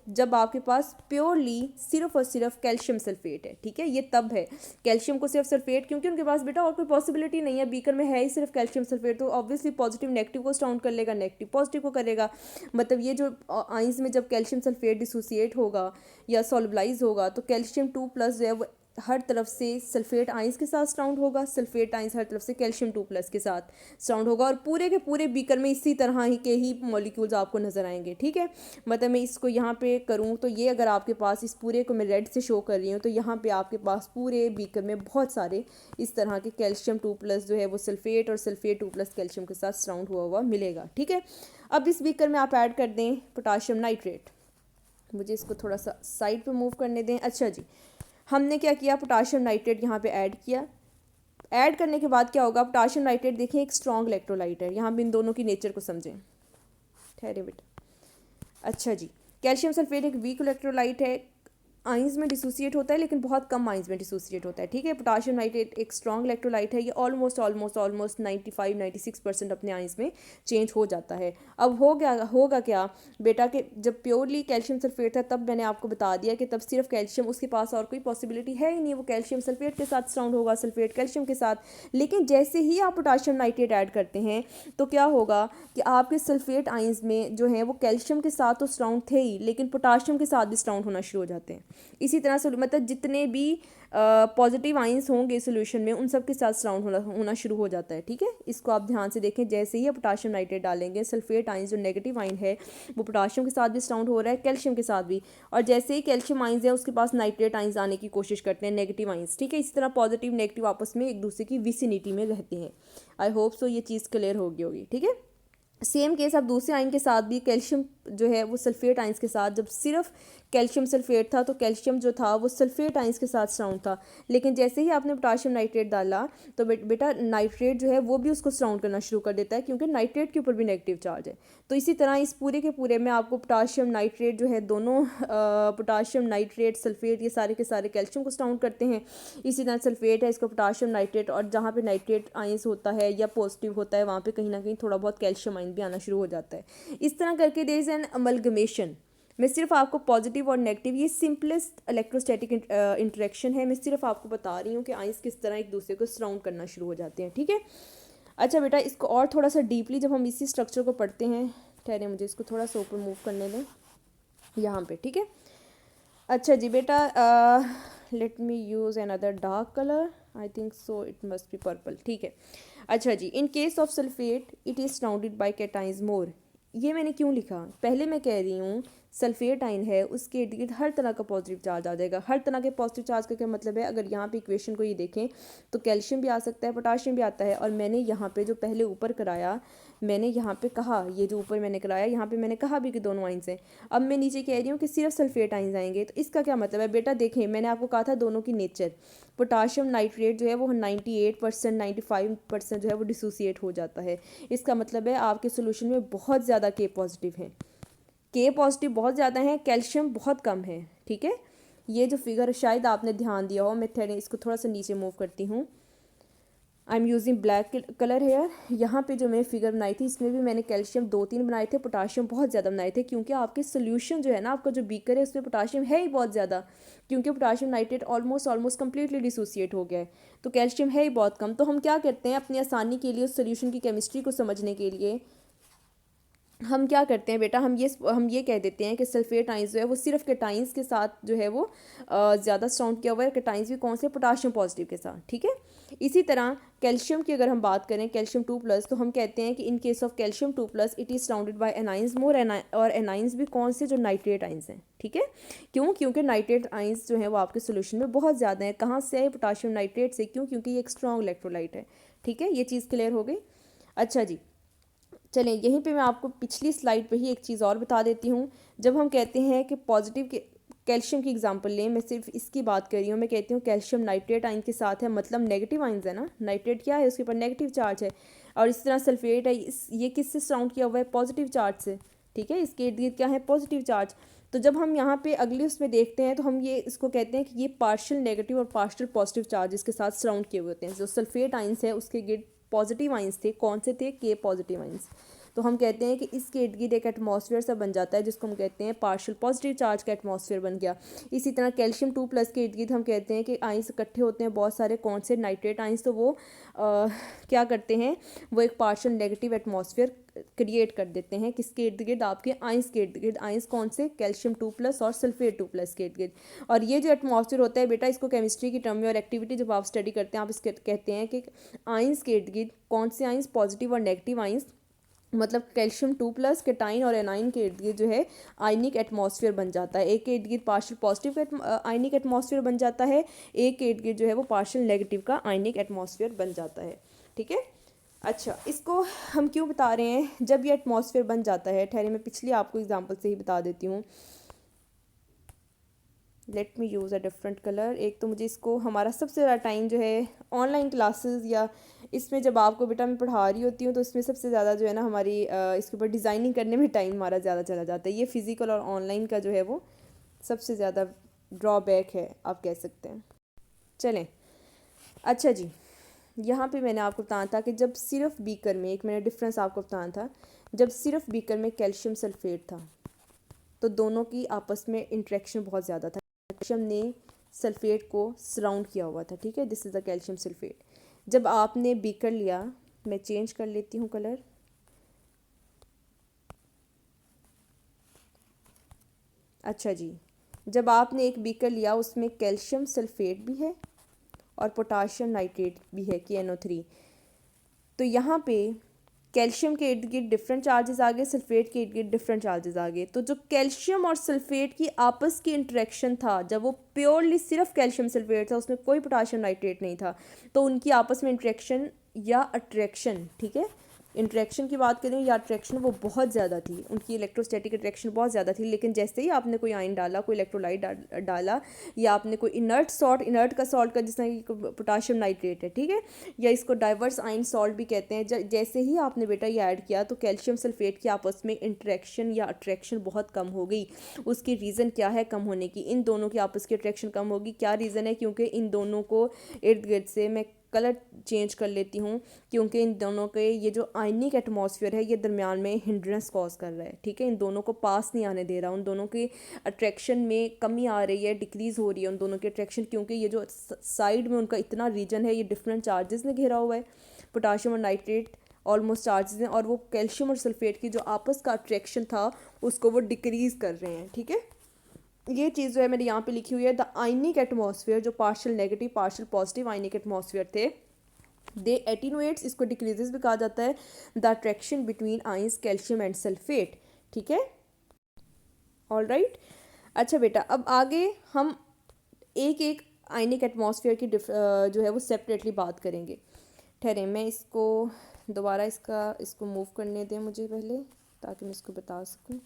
जब आपके पास प्योरली सिर्फ और सिर्फ कैल्शियम सल्फेट है। ठीक है, ये तब है कैल्शियम को सिर्फ सल्फेट, क्योंकि उनके पास बेटा और कोई पॉसिबिलिटी नहीं है, बीकर में है ही सिर्फ कैल्शियम सल्फेट, तो ऑब्वियसली पॉजिटिव नेगेटिव को सराउंड कर लेगा, नेगेटिव पॉजिटिव को करेगा। मतलब ये जो आइंस में जब कैल्शियम सल्फेट डिसोसिएट होगा या सॉल्युबलाइज होगा तो कैल्शियम 2+ जो है वो हर तरफ से सल्फेट आइंस के साथ सराउंड होगा, सल्फेट आइंस हर तरफ से कैल्शियम 2+ के साथ सराउंड होगा और पूरे के पूरे बीकर में इसी तरह ही के ही मॉलिक्यूल्स आपको नजर आएंगे। ठीक है, मतलब मैं इसको यहाँ पे करूँ तो ये अगर आपके पास इस पूरे को मैं रेड से शो कर रही हूँ तो यहाँ पे आपके पास पूरे बीकर में बहुत सारे इस तरह के कैल्शियम 2+ जो है वो सल्फेट और सल्फेट 2+ कैल्शियम के साथ सराउंड हुआ हुआ मिलेगा। ठीक है, अब इस बीकर में आप ऐड कर दें पोटाशियम नाइट्रेट। मुझे इसको थोड़ा सा साइड पे मूव करने दें। अच्छा जी, हमने क्या किया, पोटाशियम नाइट्रेट यहाँ पे ऐड किया। ऐड करने के बाद क्या होगा, पोटाशियम नाइट्रेट देखिए एक स्ट्रॉन्ग इलेक्ट्रोलाइट है, यहाँ पे इन दोनों की नेचर को समझें। ठहरे बेटा। अच्छा जी, कैल्शियम सल्फेट एक वीक इलेक्ट्रोलाइट है, आइंस में डिसोसिएट होता है लेकिन बहुत कम आइंस में डिसोसिएट होता है। ठीक है, पोटाशियम नाइट्रेट एक स्ट्रॉन्ग इलेक्ट्रोलाइट है, ये ऑलमोस्ट 95-96% अपने आइंस में चेंज हो जाता है। अब होगा क्या बेटा कि जब प्योरली कैल्शियम सल्फेट था तब मैंने आपको बता दिया कि तब सिर्फ कैल्शियम, उसके पास और कोई पॉसिबिलिटी है ही नहीं, वो कैल्शियम सल्फेट के साथ सराउंड होगा, सल्फेट कैल्शियम के साथ। लेकिन जैसे ही आप पोटाशियम नाइट्रेट ऐड करते हैं तो क्या होगा कि आपके सल्फेट आइंस में जो है वो कैल्शियम के साथ तो सराउंड थे ही लेकिन पोटाशियम के साथ भी सराउंड होना शुरू हो जाते हैं। इसी तरह से मतलब जितने भी पॉजिटिव आइंस होंगे सोल्यूशन में उन सब के साथ सराउंड होना शुरू हो जाता है। ठीक है, इसको आप ध्यान से देखें, जैसे ही आप पोटाशियम नाइट्रेट डालेंगे सल्फेट आइंस जो नेगेटिव आइन है वो पोटाशियम के साथ भी सराउंड हो रहा है, कैल्शियम के साथ भी, और जैसे ही कैल्शियम आइंस है उसके पास नाइट्रेट आइंस आने की कोशिश करते हैं, नेगेटिव आइंस। ठीक है, इसी तरह पॉजिटिव नेगेटिव आपस में एक दूसरे की विसिनिटी में रहते हैं। आई होप सो ये चीज़ क्लियर होगी। ठीक है, सेम केस अब दूसरे आयन के साथ भी, कैल्शियम जो है वो सल्फेट आइंस के साथ, जब सिर्फ कैल्शियम सल्फेट था तो कैल्शियम जो था वो सल्फेट आइंस के साथ सराउंड था, लेकिन जैसे ही आपने पोटाशियम नाइट्रेट डाला तो बेटा नाइट्रेट जो है वो भी उसको सराउंड करना शुरू कर देता है क्योंकि नाइट्रेट के ऊपर भी नेगेटिव चार्ज है। तो इसी तरह इस पूरे के पूरे में आपको पोटाशियम नाइट्रेट जो है दोनों पोटाशियम नाइट्रेट सल्फेट ये सारे के सारे कैल्शियम को सराउंड करते हैं। इसी तरह सल्फेट है, इसको पोटाशियम नाइट्रेट, और जहाँ पे नाइट्रेट आइंस होता है या पॉजिटिव होता है वहाँ पे कहीं ना कहीं थोड़ा बहुत कैल्शियम आइन भी आना शुरू हो जाता है। इस तरह करके देयर इज एन अमलगमेशन। मैं सिर्फ आपको पॉजिटिव और नेगेटिव, ये सिंपलेस्ट इलेक्ट्रोस्टैटिक इंटरेक्शन है, मैं सिर्फ आपको बता रही हूँ कि आइंस किस तरह एक दूसरे को सराउंड करना शुरू हो जाते हैं। ठीक है, अच्छा बेटा इसको और थोड़ा सा डीपली जब हम इसी स्ट्रक्चर को पढ़ते हैं, ठहरे मुझे इसको थोड़ा सा ऊपर मूव करने दें यहाँ पे। ठीक है, अच्छा जी बेटा, let me use another dark colour, I think so it must be purple. ठीक है, अच्छा जी, in case of sulphate it is surrounded by cations more. ये मैंने क्यों लिखा, पहले मैं कह रही हूँ सल्फेट आइन है उसके इर्द गिर्द हर तरह का पॉजिटिव चार्ज आ जाएगा। हर तरह के पॉजिटिव चार्ज का क्या मतलब है, अगर यहाँ पे इक्वेशन को ये देखें तो कैल्शियम भी आ सकता है, पोटाशियम भी आता है, और मैंने यहाँ पे जो पहले ऊपर कराया, मैंने यहाँ पे कहा, ये जो ऊपर मैंने कराया यहाँ पे मैंने कहा भी कि दोनों आइंस हैं। अब मैं नीचे कह रही हूँ कि सिर्फ सल्फेट आइंस आएंगे, तो इसका क्या मतलब है बेटा, देखें मैंने आपको कहा था दोनों की नेचर, पोटाशियम नाइट्रेट जो है वो 98% 95% जो है वो डिसोसिएट हो जाता है। इसका मतलब है आपके सोल्यूशन में बहुत ज़्यादा के पॉजिटिव हैं, के पॉजिटिव बहुत ज़्यादा हैं, कैल्शियम बहुत कम है। ठीक है, ये जो फिगर शायद आपने ध्यान दिया हो, मैं इसको थोड़ा सा नीचे मूव करती हूँ, I am using black colour here. यहाँ पे जो मैं फिगर बनाई थी इसमें भी मैंने कैल्शियम 2-3 बनाए थे, पोटाशियम बहुत ज़्यादा बनाए थे, क्योंकि आपके सोल्यूशन जो है ना, आपका जो बीकर है उसमें पोटाशियम है ही बहुत ज़्यादा, क्योंकि potassium nitrate almost completely dissociate हो गया है, तो कैल्शियम है ही बहुत कम। तो हम क्या करते हैं अपनी आसानी के लिए उस सोल्यूशन की केमिस्ट्री को समझने के लिए हम क्या करते हैं बेटा, हम ये कह देते हैं कि सल्फेट आइंस जो है वो सिर्फ केटाइंस के साथ जो है वो ज़्यादा साउंड किया हुआ है। केटाइंस भी कौन से, पोटाशियम पॉजिटिव के साथ, ठीक है। इसी तरह कैल्शियम की अगर हम बात करें, कैल्शियम 2+, तो हम कहते हैं कि in case of calcium 2+, it is surrounded by anions more, और एनाइंस भी कौन से, जो नाइट्रेट आइंस हैं, ठीक है। क्यों? क्योंकि नाइट्रेट आइंस जो है वो आपके सोल्यूशन में बहुत ज़्यादा है। कहाँ से है? पोटाशियम नाइट्रेट से। क्यों? क्योंकि ये एक स्ट्रॉन्ग इलेक्ट्रोलाइट है, ठीक है। ये चीज़ क्लियर हो गई। अच्छा जी, चलें यहीं पे मैं आपको पिछली स्लाइड पे ही एक चीज़ और बता देती हूँ। जब हम कहते हैं कि पॉजिटिव के कैल्शियम की एग्जांपल लें, मैं सिर्फ इसकी बात कर रही हूँ, मैं कहती हूँ कैल्शियम नाइट्रेट आयन के साथ है, मतलब नेगेटिव आयन्स है ना, नाइट्रेट क्या है, उसके ऊपर नेगेटिव चार्ज है। और इस तरह सल्फेट है, ये किससे सराउंड किया हुआ है? पॉजिटिव चार्ज से, ठीक है। इसके इर्द गिर्द क्या है? Positive charge. तो जब हम यहाँ पे अगले उसमें देखते हैं तो हम ये इसको कहते हैं कि ये पार्शियल नेगेटिव और पार्शियल पॉजिटिव चार्ज इसके साथ सराउंड किए हुए होते हैं। जो सल्फेट आइंस है उसके गिर्द पॉजिटिव आइंस थे, कौन से थे? के पॉजिटिव आइंस। तो हम कहते हैं कि इसके इर्द गिर्द एक एटमॉस्फेयर सा बन जाता है, जिसको हम कहते हैं पार्शियल पॉजिटिव चार्ज का एटमॉस्फेयर बन गया। इसी तरह कैल्शियम 2+ के इर्द गिर्द हम कहते हैं कि आइंस इकट्ठे होते हैं बहुत सारे, कौन से? Nitrate ions. तो वो क्या करते हैं? वो एक पार्शियल नेगेटिव एटमॉस्फेयर क्रिएट कर देते हैं। किसके इर्द गिर्द? आपके आइंस के इर्द गिर्द। आइंस कौन से? कैल्शियम 2+ और सल्फेट 2+ के इर्द गिर्द। और ये जो एटमॉस्फेयर होता है बेटा, इसको केमिस्ट्री की टर्म में और एक्टिविटी जब आप स्टडी करते हैं, आप इसके कहते हैं कि आइंस के इर्द गिर्द कौन से आइंस? पॉजिटिव और नेगेटिव आइंस, मतलब कैल्शियम 2+, केटाइन और एनाइन के इर्द गिर्द जो है आयनिक एटमॉस्फेयर बन जाता है। एक के इर्द गिर्द पार्शियल पॉजिटिव आयनिक एटमॉस्फेयर बन जाता है, एक के इर्द गिर्द जो है वो पार्शियल नेगेटिव का आयनिक एटमॉस्फेयर बन जाता है, ठीक है। अच्छा, इसको हम क्यों बता रहे हैं? जब ये एटमॉस्फेयर बन जाता है, ठहरे मैं पिछली आपको एग्जांपल से ही बता देती हूँ। Let me use a different colour. एक तो मुझे इसको, हमारा सबसे ज़्यादा टाइम जो है ऑनलाइन क्लासेस या इसमें जब आपको बेटा मैं पढ़ा रही होती हूँ, तो इसमें सबसे ज़्यादा जो है ना हमारी इसके ऊपर डिज़ाइनिंग करने में टाइम हमारा ज़्यादा चला जाता है। ये फ़िज़िकल और ऑनलाइन का जो है वो सबसे ज़्यादा ड्रॉबैक है, आप कह सकते हैं। चलें, अच्छा जी, यहाँ पे मैंने आपको बताया था कि जब सिर्फ बीकर में, एक मैंने डिफरेंस आपको बताया था, जब सिर्फ बीकर में कैल्शियम सल्फेट था तो दोनों की आपस में इंट्रैक्शन बहुत ज़्यादा था। कैल्शियम ने सल्फेट को सराउंड किया हुआ था, ठीक है। This is the calcium sulphate. जब आपने बीकर लिया, मैं चेंज कर लेती हूँ कलर। अच्छा जी, जब आपने एक बीकर लिया, उसमें कैल्शियम सल्फेट भी है और पोटाशियम नाइट्रेट भी है, KNO3। तो यहाँ पे कैल्शियम के इर्द गिर्द डिफरेंट चार्जेस आ गए, सल्फेट के इर्द गिर्द डिफरेंट चार्जेस आ गए। तो जो कैल्शियम और सल्फेट की आपस की इंटरेक्शन था, जब वो प्योरली सिर्फ कैल्शियम सल्फेट था, उसमें कोई पोटाशियम नाइट्रेट नहीं था, तो उनकी आपस में इंटरेक्शन या अट्रैक्शन, ठीक है, इंट्रैक्शन की बात करें या अट्रैक्शन, वो बहुत ज़्यादा थी। उनकी इलेक्ट्रोस्टैटिक अट्रैक्शन बहुत ज़्यादा थी। लेकिन जैसे ही आपने कोई आयन डाला, कोई इलेक्ट्रोलाइट डाला, या आपने कोई इनर्ट सॉल्ट, इनर्ट का सॉल्ट का जिसमें कि पोटाशियम नाइट्रेट है, ठीक है, या इसको डाइवर्स आयन सॉल्ट भी कहते हैं, जैसे ही आपने बेटा ये ऐड किया, तो कैल्शियम सल्फेट की आपस में इंट्रैक्शन या अट्रैक्शन बहुत कम हो गई। उसकी रीज़न क्या है कम होने की? इन दोनों की आपस की अट्रैक्शन कम होगी। क्या रीज़न है? क्योंकि इन दोनों को इर्द गिर्द से, मैं कलर चेंज कर लेती हूँ, क्योंकि इन दोनों के ये जो आयनिक एटमॉस्फेयर है, ये दरमियान में हिंड्रेंस कॉज कर रहा है, ठीक है। इन दोनों को पास नहीं आने दे रहा, उन दोनों की अट्रैक्शन में कमी आ रही है, डिक्रीज़ हो रही है उन दोनों की अट्रैक्शन, क्योंकि ये जो साइड में उनका इतना रीजन है, ये डिफरेंट चार्जेस ने घेरा हुआ है। पोटाशियम और नाइट्रेट ऑलमोस्ट चार्जेस हैं, और वो कैल्शियम और सल्फेट की जो आपस का अट्रैक्शन था, उसको वो डिक्रीज़ कर रहे हैं, ठीक है। ये चीज़ जो है मेरी यहाँ पे लिखी हुई है, द आयनिक एटमॉस्फेयर, जो पार्शियल नेगेटिव पार्शियल पॉजिटिव आयनिक एटमॉस्फेयर थे, दे एटीनुएट्स, इसको डिक्रीजेस भी कहा जाता है, the attraction between ions calcium and sulphate, ठीक है। All right. अच्छा बेटा, अब आगे हम एक एक आयनिक एटमॉस्फेयर की जो है वो सेपरेटली बात करेंगे। ठहरे, मैं इसको दोबारा इसको मूव करने दें मुझे पहले, ताकि मैं इसको बता सकूं।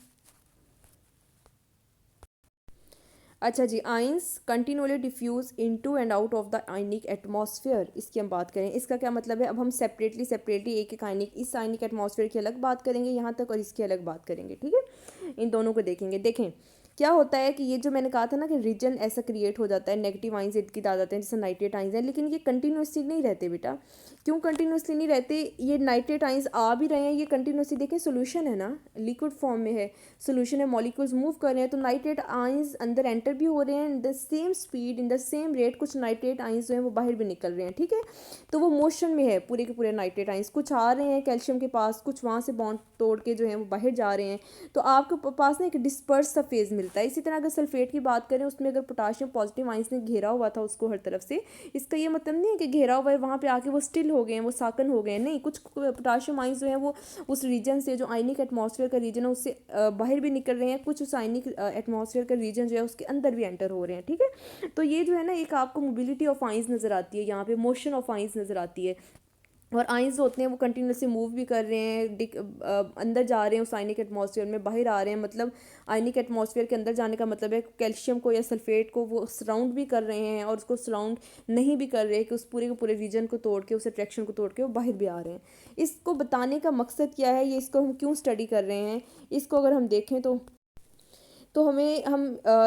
अच्छा जी, ions continuously diffuse into and out of the ionic atmosphere, इसकी हम बात करें। इसका क्या मतलब है? अब हम सेपरेटली एक एक आयनिक, इस आयनिक एटमॉस्फेयर की अलग बात करेंगे यहाँ तक, और इसकी अलग बात करेंगे, ठीक है। इन दोनों को देखेंगे। देखें, क्या होता है कि ये जो मैंने कहा था ना कि रीजन ऐसा क्रिएट हो जाता है, नेगेटिव आइंस इनकी आ जाते हैं जैसे नाइट्रेट आइंस हैं, लेकिन ये कंटिन्यूसली नहीं रहते बेटा। क्यों कंटिन्यूसली नहीं रहते? ये नाइट्रेट आइंस आ भी रहे हैं, ये कंटिन्यूसली देखें सोल्यूशन है ना, लिक्विड फॉर्म में है, सोल्यूशन है, मॉलिक्यूल्स मूव कर रहे हैं, तो नाइट्रेट आइंस अंदर एंटर भी हो रहे हैं in the same speed, in the same rate. कुछ नाइट्रेट आइंस जो हैं वो बाहर भी निकल रहे हैं, ठीक है। तो वो मोशन में है पूरे के पूरे नाइट्रेट आइंस, कुछ आ रहे हैं कैल्शियम के पास, कुछ वहाँ से बॉन्ड तोड़ के जो है वो बाहर जा रहे हैं। तो आपके पास ना एक डिस्पर्स सा फेज मिलता है। इसी तरह अगर सल्फेट की बात करें, उसमें अगर पोटाशियम पॉजिटिव आइंस ने घेरा हुआ था उसको हर तरफ से, इसका ये मतलब नहीं है कि घेरा हुआ है वहाँ पे आके वो स्टिल हो गए हैं, वो साकन हो गए हैं, नहीं। कुछ पोटाशियम आइंस जो है वो उस रीजन से, जो आयनिक एटमॉस्फेयर का रीजन है उससे बाहर भी निकल रहे हैं, कुछ उस आयनिक एटमॉस्फेयर का रीजन जो है उसके अंदर भी एंटर हो रहे हैं, ठीक है। तो ये जो है ना, एक आपको मोबिलिटी ऑफ आइंस नज़र आती है यहाँ पे, मोशन ऑफ आइंस नज़र आती है। और आइंस होते हैं वो कंटिन्यूसली मूव भी कर रहे हैं, अंदर जा रहे हैं उस आयनिक एटमॉस्फेयर में, बाहर आ रहे हैं। मतलब आयनिक एटमॉस्फेयर के अंदर जाने का मतलब है कैल्शियम को या सल्फेट को वो सराउंड भी कर रहे हैं, और उसको सराउंड नहीं भी कर रहे हैं कि उस पूरे के पूरे रीजन को तोड़ के, उस अट्रैक्शन को तोड़ के वो बाहर भी आ रहे हैं। इसको बताने का मकसद क्या है, ये इसको हम क्यों स्टडी कर रहे हैं, इसको अगर हम देखें तो हमें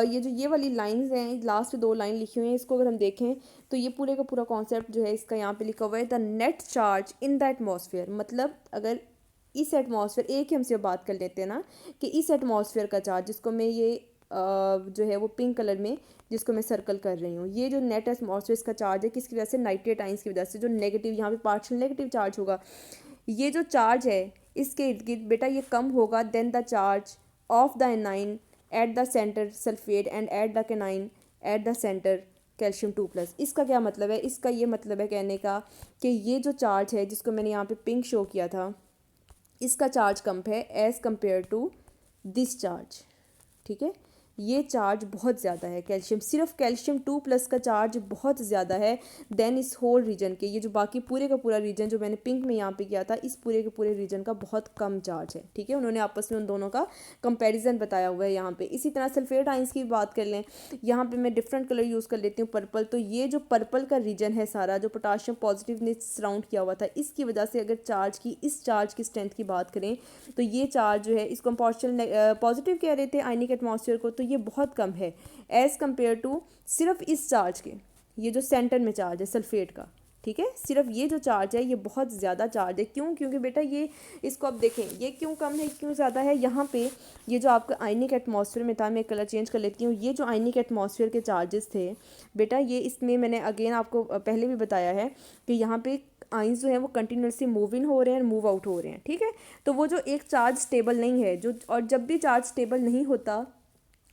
ये जो ये वाली लाइंस हैं, लास्ट 2 लाइन लिखी हुई हैं, इसको अगर हम देखें तो ये पूरे का पूरा कॉन्सेप्ट जो है इसका यहाँ पे लिखा हुआ है, the net charge in the atmosphere. मतलब अगर इस एटमॉस्फेयर, एक ही हमसे बात कर लेते हैं ना कि इस एटमॉस्फेयर का चार्ज, जिसको मैं ये जो है वो पिंक कलर में जिसको मैं सर्कल कर रही हूँ, ये जो नेट एटमॉस्फेयर का चार्ज है, किसकी वजह से? नाइट्रेट आइंस की वजह से, जो नेगेटिव यहाँ पे पार्शियल नेगेटिव चार्ज होगा। ये जो चार्ज है इसके इर्द गिर्द बेटा ये कम होगा than the charge of the anion at the centre sulphate and at the cation at the centre calcium 2+। इसका क्या मतलब है? इसका ये मतलब है कहने का कि ये जो चार्ज है जिसको मैंने यहाँ पे पिंक शो किया था, इसका चार्ज कम है as compare to this charge, ठीक है। ये चार्ज बहुत ज़्यादा है कैल्शियम, सिर्फ कैल्शियम 2+ का चार्ज बहुत ज़्यादा है देन इस होल रीजन के। ये जो बाकी पूरे का पूरा रीजन जो मैंने पिंक में यहाँ पे किया था, इस पूरे के पूरे रीजन का बहुत कम चार्ज है, ठीक है। उन्होंने आपस में उन दोनों का कंपैरिजन बताया हुआ है यहाँ पे। इसी तरह सल्फेट आइंस की बात कर लें, यहाँ पे मैं डिफरेंट कलर यूज़ कर लेती हूँ, पर्पल। तो ये जो पर्पल का रीजन है सारा, जो पोटाशियम पॉजिटिव ने सराउंड किया हुआ था, इसकी वजह से अगर इस चार्ज की स्ट्रेंथ की बात करें तो ये चार्ज जो है, इसको हम पॉजिटिव कह रहे थे आयनिक एटमॉस्फेयर को, तो ये बहुत कम है एज़ कम्पेयर टू सिर्फ इस चार्ज के। ये जो सेंटर में चार्ज है सल्फेट का, ठीक है, सिर्फ ये जो चार्ज है ये बहुत ज़्यादा चार्ज है। क्यों? क्योंकि बेटा ये, इसको आप देखें ये क्यों कम है, क्यों ज़्यादा है। यहाँ पे ये जो आपका आयनिक एटमॉस्फेयर में था, मैं कलर चेंज कर लेती हूँ, ये जो आयनिक एटमॉस्फेयर के चार्जेस थे बेटा, ये इसमें मैंने अगेन आपको पहले भी बताया है कि यहाँ पे आइंस जो है वो कंटिन्यूसली मूव इन हो रहे हैं, मूव आउट हो रहे हैं, ठीक है। तो वो जो एक चार्ज स्टेबल नहीं है, जो, और जब भी चार्ज स्टेबल नहीं होता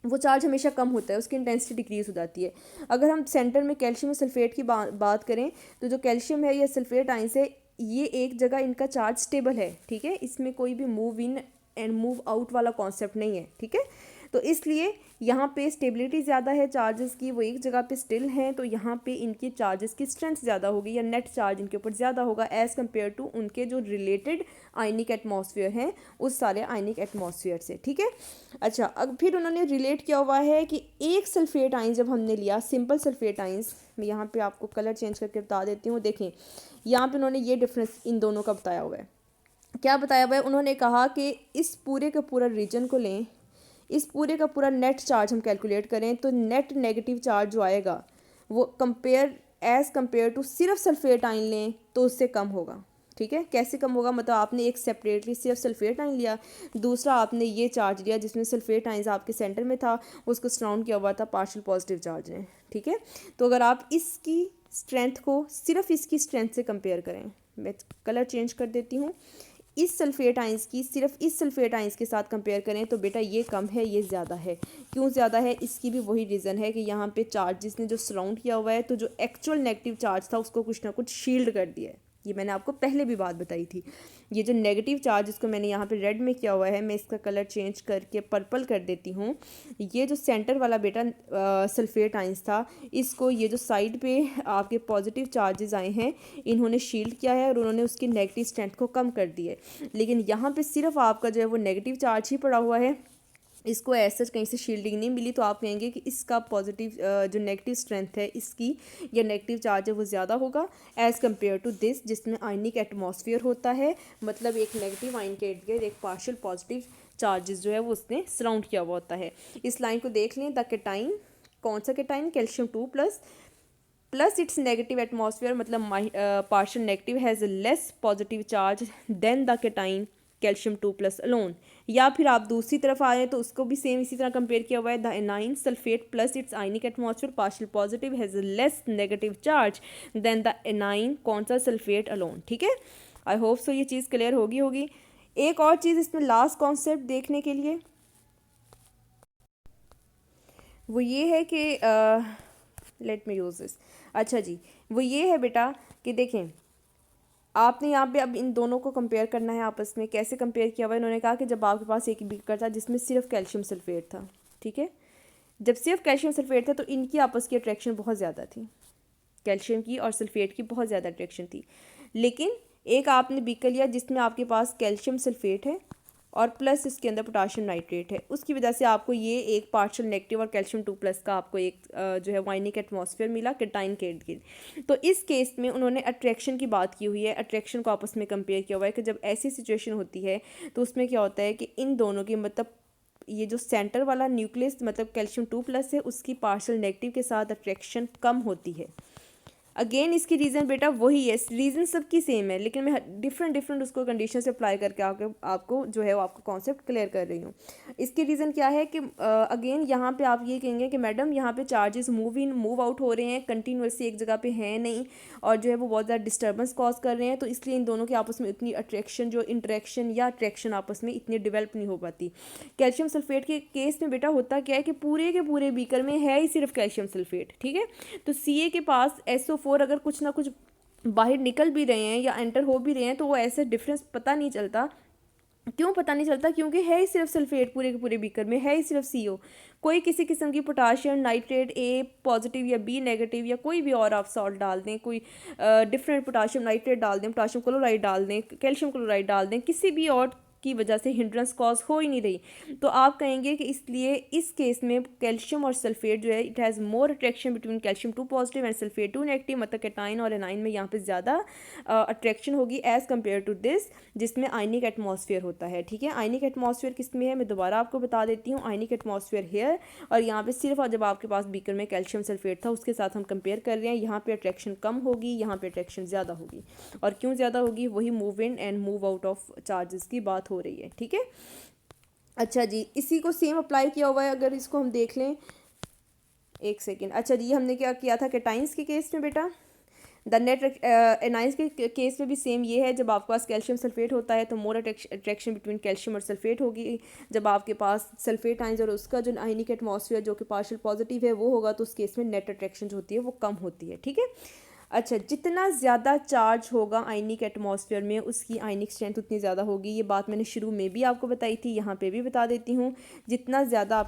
वो चार्ज हमेशा कम होता है, उसकी इंटेंसिटी डिक्रीज हो जाती है। अगर हम सेंटर में कैल्शियम और सल्फेट की बात करें, तो जो कैल्शियम है या सल्फेट आइंस है, ये एक जगह इनका चार्ज स्टेबल है, ठीक है। इसमें कोई भी move in and move out वाला कॉन्सेप्ट नहीं है, ठीक है। तो इसलिए यहाँ पे स्टेबिलिटी ज़्यादा है चार्जेस की, वो एक जगह पे स्टिल हैं, तो यहाँ पे इनकी चार्जेस की स्ट्रेंथ ज़्यादा होगी या नेट चार्ज इनके ऊपर ज़्यादा होगा एज़ कम्पेयर टू उनके जो रिलेटेड आयनिक एटमॉस्फेयर हैं उस सारे आयनिक एटमॉस्फेयर से, ठीक है। अच्छा, अब फिर उन्होंने रिलेट किया हुआ है कि एक सल्फेट आइंस जब हमने लिया, सिंपल सल्फेट आइंस, मैं यहाँ पे आपको कलर चेंज करके बता देती हूँ। देखें यहाँ पे उन्होंने ये डिफरेंस इन दोनों का बताया हुआ है। क्या बताया हुआ है? उन्होंने कहा कि इस पूरे का पूरा रीजन को लें, इस पूरे का पूरा नेट चार्ज हम कैलकुलेट करें, तो नेट नेगेटिव चार्ज जो आएगा वो एज़ कम्पेयर टू सिर्फ सल्फेट आयन लें तो उससे कम होगा, ठीक है। कैसे कम होगा? मतलब आपने एक सेपरेटली सिर्फ सल्फेट आयन लिया, दूसरा आपने ये चार्ज लिया जिसमें सल्फेट आयंस आपके सेंटर में था, उसको सराउंड किया हुआ था पार्शियल पॉजिटिव चार्ज ने, ठीक है। तो अगर आप इसकी स्ट्रेंथ को सिर्फ इसकी स्ट्रेंथ से कंपेयर करें, मैं कलर चेंज कर देती हूँ, इस सल्फेट आइंस की सिर्फ इस सल्फेट आइंस के साथ कंपेयर करें तो बेटा ये कम है, ये ज़्यादा है। क्यों ज़्यादा है? इसकी भी वही रीज़न है कि यहाँ पे चार्जेस ने जो सराउंड किया हुआ है, तो जो एक्चुअल नेगेटिव चार्ज था उसको कुछ ना कुछ शील्ड कर दिया है। ये मैंने आपको पहले भी बात बताई थी। ये जो नेगेटिव चार्ज जिसको मैंने यहाँ पे रेड में किया हुआ है, मैं इसका कलर चेंज करके पर्पल कर देती हूँ। ये जो सेंटर वाला बेटा सल्फेट आइंस था, इसको ये जो साइड पे आपके पॉजिटिव चार्जेस आए हैं इन्होंने शील्ड किया है और उन्होंने उसकी नेगेटिव स्ट्रेंथ को कम कर दिया है। लेकिन यहाँ पे सिर्फ आपका जो है वो नेगेटिव चार्ज ही पड़ा हुआ है, इसको ऐसा कहीं से शील्डिंग नहीं मिली, तो आप कहेंगे कि इसका पॉजिटिव जो नेगेटिव स्ट्रेंथ है इसकी या नेगेटिव चार्ज है वो ज़्यादा होगा एज़ कम्पेयर टू दिस जिसमें आयनिक एटमॉस्फेयर होता है। मतलब एक नेगेटिव आयन के इर्द गिर्द एक पार्शियल पॉजिटिव चार्जेस जो है वो उसने सराउंड किया हुआ होता है। इस लाइन को देख लें, द केटाइन, कौन सा cation, calcium 2 plus it's negative atmosphere, मतलब partial negative has less positive charge than the cation calcium 2 plus alone. या फिर आप दूसरी तरफ आए तो उसको भी सेम इसी तरह कंपेयर किया हुआ है, the anion sulphate plus its ionic atmosphere partial positive has less negative charge than the anion कौन सा सल्फेट अलोन। ठीक है, आई होप सो ये चीज़ क्लियर होगी। एक और चीज़ इसमें लास्ट कॉन्सेप्ट देखने के लिए वो ये है कि लेट मी यूज़ दिस। अच्छा जी, वो ये है बेटा कि देखें, आपने यहाँ पे अब इन दोनों को कंपेयर करना है आपस में। कैसे कंपेयर किया हुआ है, इन्होंने कहा कि जब आपके पास एक बीकर था जिसमें सिर्फ कैल्शियम सल्फेट था, ठीक है, जब सिर्फ कैल्शियम सल्फेट था तो इनकी आपस की अट्रैक्शन बहुत ज़्यादा थी, कैल्शियम की और सल्फेट की बहुत ज़्यादा अट्रैक्शन थी। लेकिन एक आपने बीकर लिया जिसमें आपके पास कैल्शियम सल्फेट है और प्लस इसके अंदर पोटाशियम नाइट्रेट है, उसकी वजह से आपको ये एक पार्शियल नेगेटिव और कैल्शियम 2 प्लस का आपको एक जो है आयनिक एटमॉस्फेयर मिला केटाइन के। तो इस केस में उन्होंने अट्रैक्शन की बात की हुई है, अट्रैक्शन को आपस में कंपेयर किया हुआ है कि जब ऐसी सिचुएशन होती है तो उसमें क्या होता है कि इन दोनों की मतलब ये जो सेंटर वाला न्यूक्लियस मतलब कैल्शियम 2 प्लस है उसकी पार्शियल नेगेटिव के साथ अट्रैक्शन कम होती है। अगेन इसकी रीज़न बेटा वही है, रीज़न सबकी सेम है, लेकिन मैं डिफरेंट उसको कंडीशन से अप्लाई करके आपको जो है वो आपको कॉन्सेप्ट क्लियर कर रही हूँ। इसकी रीज़न क्या है कि अगेन यहाँ पे आप ये कहेंगे कि मैडम यहाँ पे charges move in move out हो रहे हैं, कंटिन्यूसली एक जगह पे हैं नहीं, और जो है वो बहुत ज़्यादा डिस्टर्बेंस कॉज कर रहे हैं, तो इसलिए इन दोनों के आपस में इतनी अट्रैक्शन जो इंटरेक्शन या अट्रैक्शन आपस में इतनी डेवलप नहीं हो पाती। कैल्शियम सल्फेट के केस में बेटा होता क्या है कि पूरे के पूरे बीकर में है ही सिर्फ कैल्शियम सल्फेट, ठीक है, तो Ca के पास SO4 अगर कुछ ना कुछ बाहर निकल भी रहे हैं या एंटर हो भी रहे हैं तो वो ऐसे डिफरेंस पता नहीं चलता। क्यों पता नहीं चलता? क्योंकि है ही सिर्फ सल्फेट, पूरे के पूरे बीकर में है ही सिर्फ CO। कोई किसी किस्म की पोटाशियम नाइट्रेट A पॉजिटिव या B नेगेटिव या कोई भी और आप सॉल्ट डाल दें, कोई डिफरेंट पोटाशियम नाइट्रेट डाल दें, पोटाशियम क्लोराइड डाल दें, कैल्शियम क्लोराइड डाल दें, किसी भी और की वजह से हिंड्रेंस कॉज हो ही नहीं रही, तो आप कहेंगे कि इसलिए इस केस में कैल्शियम और सल्फेट जो है it has more attraction between calcium 2 positive and sulphate 2 negative, मतलब केटाइन और एनाइन में यहाँ पे ज़्यादा अट्रैक्शन होगी एज़ कम्पेयर टू दिस जिसमें आयनिक एटमॉस्फेयर होता है। ठीक है, आयनिक एटमॉस्फेयर किस में है मैं दोबारा आपको बता देती हूँ। आयनिक एटमॉस्फेयर हेयर, और यहाँ पे सिर्फ जब आपके पास बीकर में कैल्शियम सल्फेट था उसके साथ हम कंपेयर कर रहे हैं, यहाँ पे अट्रैक्शन कम होगी, यहाँ पे अट्रैक्शन ज़्यादा होगी। और क्यों ज़्यादा होगी? वही move in and move out of charges की बात हो रही है। ठीक है, अच्छा जी, इसी को सेम अप्लाई किया हुआ है अगर इसको हम देख लें, एक सेकेंड। अच्छा जी, हमने क्या किया था केटाइंस के केस में बेटा, द नेट एनाइंस के केस में भी सेम ये है, जब आपके पास कैल्शियम सल्फेट होता है तो मोर अट्रैक्शन बिटवीन कैल्शियम और सल्फेट होगी। जब आपके पास सल्फेट आइंस और उसका जो आयनिक एटमॉस्फेयर जो कि पार्शियल पॉजिटिव है वो होगा तो उस केस में नेट अट्रैक्शन जो होती है वो कम होती है। ठीक है, अच्छा, जितना ज़्यादा चार्ज होगा आयनिक एटमॉस्फेयर में उसकी आयनिक स्ट्रेंथ उतनी ज़्यादा होगी। ये बात मैंने शुरू में भी आपको बताई थी, यहाँ पे भी बता देती हूँ। जितना ज़्यादा